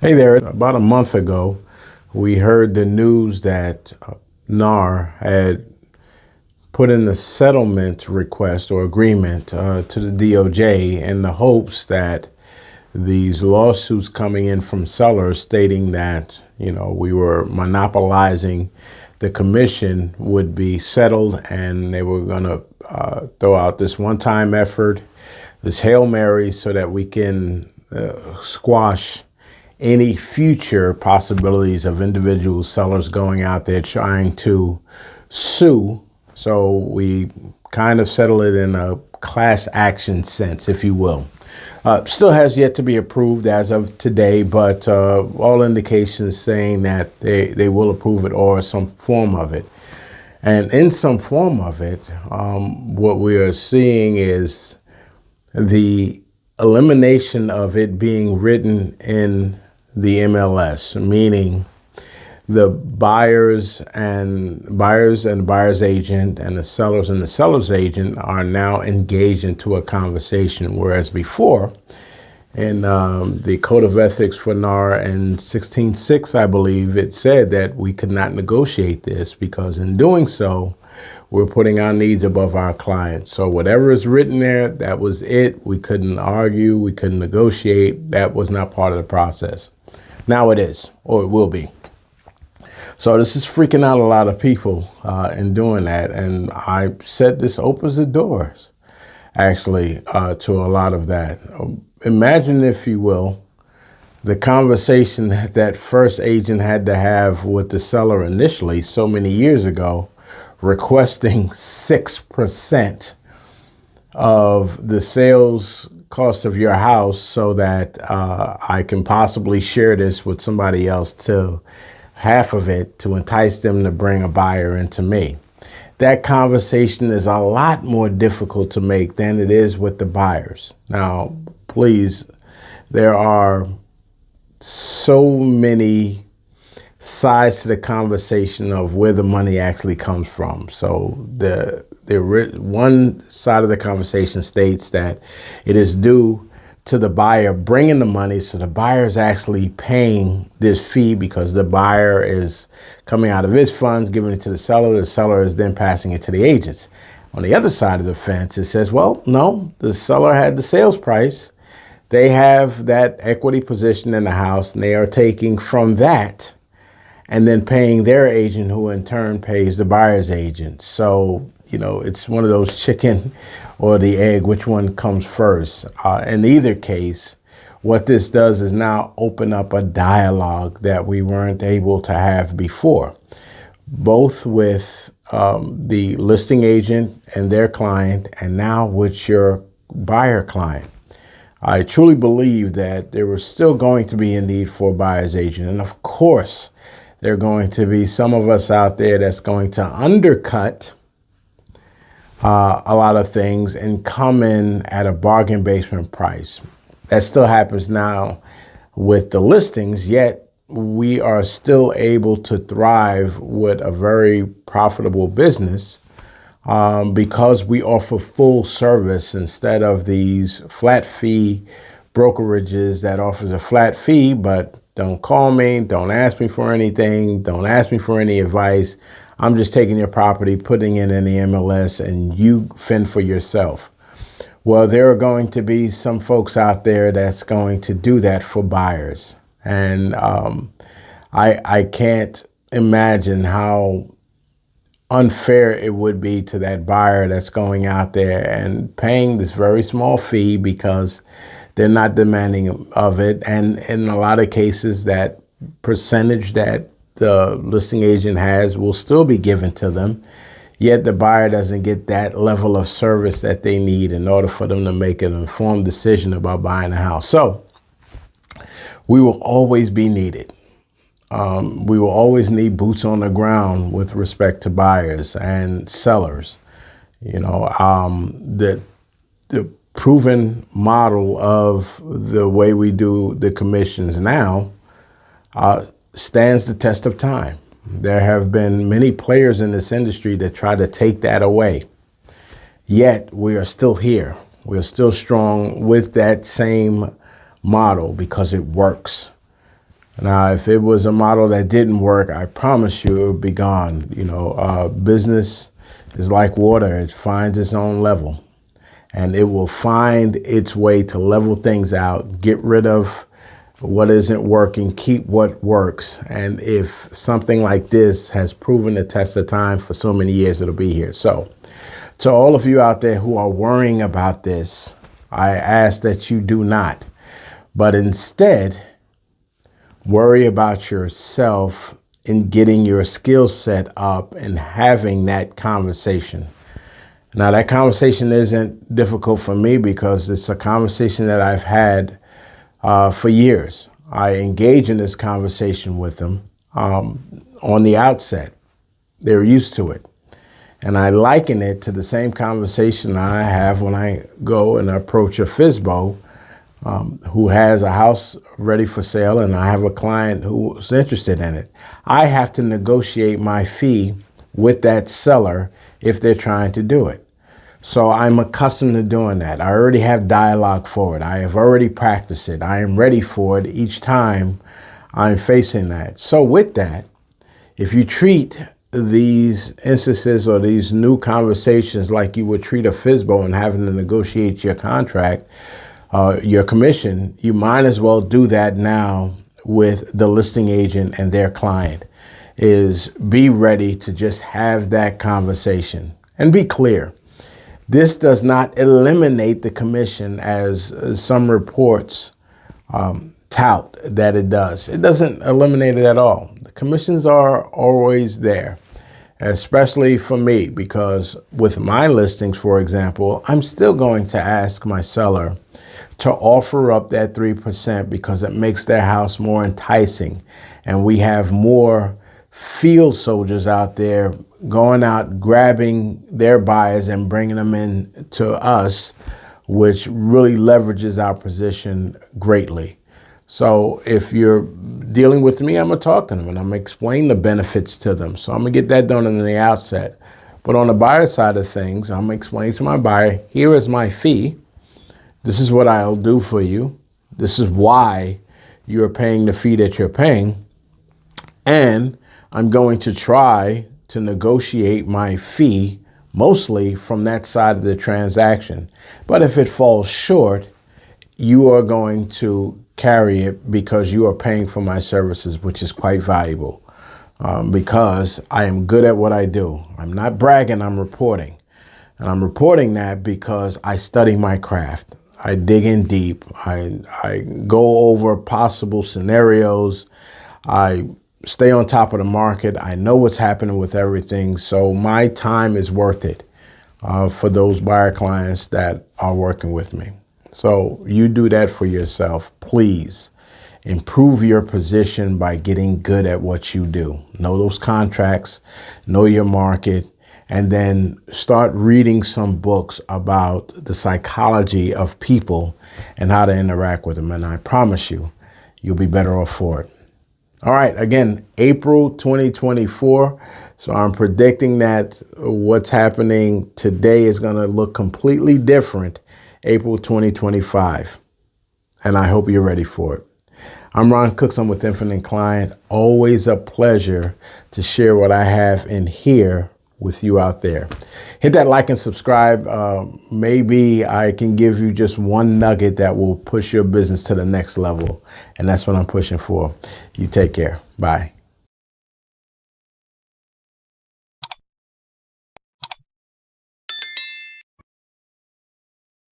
Hey there. About a month ago, we heard the news that NAR had put in the settlement request or agreement to the DOJ in the hopes that these lawsuits coming in from sellers stating that, we were monopolizing the commission would be settled, and they were going to throw out this one-time effort, this Hail Mary, so that we can squash any future possibilities of individual sellers going out there trying to sue. So we kind of settle it in a class action sense, if you will. Still has yet to be approved as of today, but all indications saying that they will approve it or some form of it. And in some form of it, what we are seeing is the elimination of it being written in the MLS, meaning the buyers and buyer's agent and the seller's agent are now engaged into a conversation, whereas before in the Code of Ethics for NAR in 16.6, I believe, it said that we could not negotiate this because in doing so, we're putting our needs above our clients. So whatever is written there, that was it. We couldn't argue. We couldn't negotiate. That was not part of the process. Now it is, or it will be. So this is freaking out a lot of people in doing that. And I said this opens the doors, actually, to a lot of that. Imagine, if you will, the conversation that first agent had to have with the seller initially so many years ago, requesting 6% of the sales cost of your house so that I can possibly share this with somebody else to half of it to entice them to bring a buyer into me. That conversation is a lot more difficult to make than it is with the buyers. Now, please, there are so many sides to the conversation of where the money actually comes from. So the one side of the conversation states that it is due to the buyer bringing the money, so the buyer is actually paying this fee because the buyer is coming out of his funds, giving it to the seller is then passing it to the agents. On the other side of the fence, it says, well, no, the seller had the sales price. They have that equity position in the house, and they are taking from that and then paying their agent, who in turn pays the buyer's agent. So, it's one of those chicken or the egg, which one comes first? In either case, what this does is now open up a dialogue that we weren't able to have before, both with the listing agent and their client, and now with your buyer client. I truly believe that there was still going to be a need for a buyer's agent. And of course, there are going to be some of us out there that's going to undercut a lot of things and come in at a bargain basement price. That still happens now with the listings, yet we are still able to thrive with a very profitable business because we offer full service instead of these flat fee brokerages that offers a flat fee, but don't call me, don't ask me for anything, don't ask me for any advice. I'm just taking your property, putting it in the MLS, and you fend for yourself. Well, there are going to be some folks out there that's going to do that for buyers. And I can't imagine how unfair it would be to that buyer that's going out there and paying this very small fee because they're not demanding of it. And in a lot of cases, that percentage that the listing agent has will still be given to them, yet the buyer doesn't get that level of service that they need in order for them to make an informed decision about buying a house. So we will always be needed. We will always need boots on the ground with respect to buyers and sellers. The proven model of the way we do the commissions now stands the test of time. There have been many players in this industry that try to take that away. Yet we are still here. We are still strong with that same model because it works. Now, if it was a model that didn't work, I promise you it would be gone. Business is like water. It finds its own level, and it will find its way to level things out, get rid of what isn't working, keep what works. And if something like this has proven the test of time for so many years, it'll be here. So to all of you out there who are worrying about this, I ask that you do not, but instead worry about yourself in getting your skill set up and having that conversation. Now, that conversation isn't difficult for me because it's a conversation that I've had for years. I engage in this conversation with them on the outset. They're used to it. And I liken it to the same conversation I have when I go and approach a FSBO who has a house ready for sale, and I have a client who's interested in it. I have to negotiate my fee with that seller if they're trying to do it. So I'm accustomed to doing that. I already have dialogue for it. I have already practiced it. I am ready for it each time I'm facing that. So with that, if you treat these instances or these new conversations like you would treat a FSBO and having to negotiate your contract, your commission, you might as well do that now with the listing agent and their client. Is be ready to just have that conversation and be clear. This does not eliminate the commission as some reports tout that it does. It doesn't eliminate it at all. The commissions are always there, especially for me, because with my listings, for example, I'm still going to ask my seller to offer up that 3% because it makes their house more enticing. And we have more field soldiers out there going out, grabbing their buyers and bringing them in to us, which really leverages our position greatly. So if you're dealing with me, I'm going to talk to them and I'm going to explain the benefits to them. So I'm going to get that done in the outset. But on the buyer side of things, I'm going to explain to my buyer, here is my fee. This is what I'll do for you. This is why you're paying the fee that you're paying. And I'm going to try to negotiate my fee mostly from that side of the transaction. But if it falls short, you are going to carry it because you are paying for my services, which is quite valuable because I am good at what I do. I'm not bragging, I'm reporting. And I'm reporting that because I study my craft. I dig in deep. I go over possible scenarios. I stay on top of the market. I know what's happening with everything. So my time is worth it for those buyer clients that are working with me. So you do that for yourself. Please improve your position by getting good at what you do. Know those contracts, know your market, and then start reading some books about the psychology of people and how to interact with them. And I promise you, you'll be better off for it. All right, again, April 2024. So I'm predicting that what's happening today is going to look completely different April 2025. And I hope you're ready for it. I'm Ron Cooks. I'm with Infinite Client. Always a pleasure to share what I have in here with you out there. Hit that like and subscribe. Maybe I can give you just one nugget that will push your business to the next level. And that's what I'm pushing for. You take care. Bye.